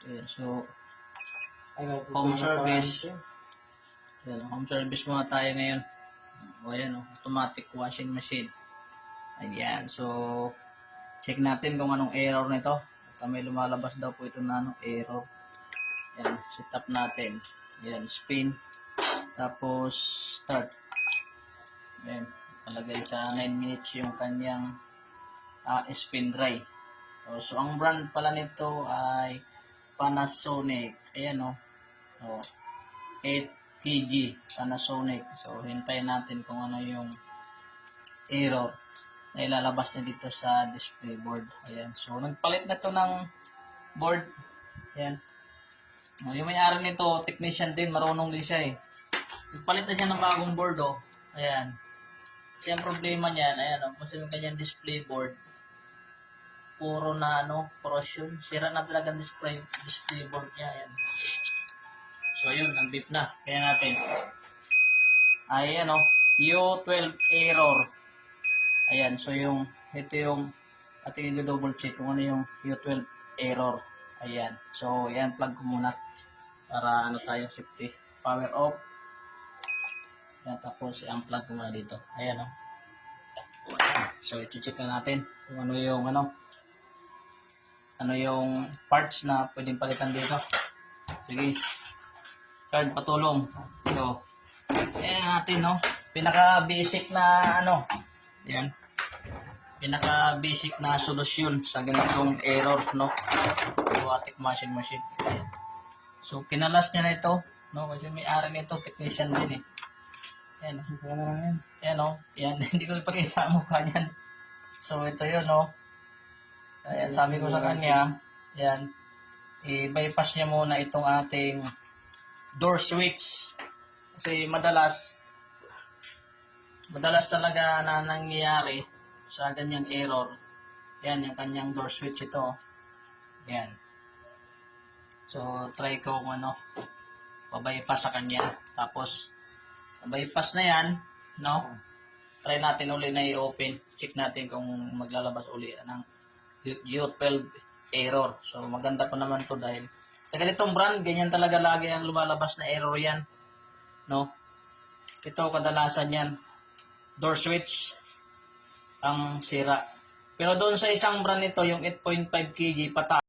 Ayan, so, home service. Ayan, home service muna tayo ngayon. O ayan, automatic washing machine. Ayan, so, check natin kung anong error nito. At may lumalabas daw po ito na error. Ayan, set up natin. Ayan, spin. Tapos, start. Ayan, palagay sa 9 minutes yung kanyang spin dry. So, ang brand pala nito ay Panasonic. Ayan o. 8 kg Panasonic. So, hintayin natin kung ano yung error na ilalabas na dito sa display board. Ayan. So, nagpalit na to ng board. Ayan. Yung may-ari nito, technician din, marunong din siya eh. Nagpalit na siya ng bagong board oh. Ayan. Kasi ang problema niyan, ayan oh, kasi yung kanyang display board, puro na corrosion. Sira na talaga ang display board niya. Ayan. So, yun, nag-beep na. Kaya natin. Ayan U12 error. Ayan, so ito yung ating i-double check kung ano yung U12 error. Ayan, so ayan, plug ko muna para tayo safety. Power off. Ayan, tapos i-unplug ko muna dito. Ayan so i-check na natin kung ano yung parts na pwedeng palitan dito. Sige, card patulong. So, ayan natin pinaka basic na yan. Pinaka basic na solusyon sa ganitong error automatic washing machine. Ayan. So kinalas niya na ito kasi may-ari nito technician din eh. Ayan. Ayan yan hindi ko ipakita ang mukha niyan. So ito yun Ayan, sabi ko sa kanya, ayan, i-bypass niya muna itong ating door switch. Kasi madalas talaga na nangyayari sa ganyang error. Yan, yung kanyang door switch ito. Yan. So, try ko kung pa-bypass sa kanya. Tapos, pa-bypass na yan, try natin uli na i-open. Check natin kung maglalabas uli ng U12 error. So, maganda pa naman to dahil sa ganitong brand, ganyan talaga lagi ang lumalabas na error yan. Ito, kadalasan yan. Door switch ang sira. Pero doon sa isang brand nito, yung 8.5 kg pataas.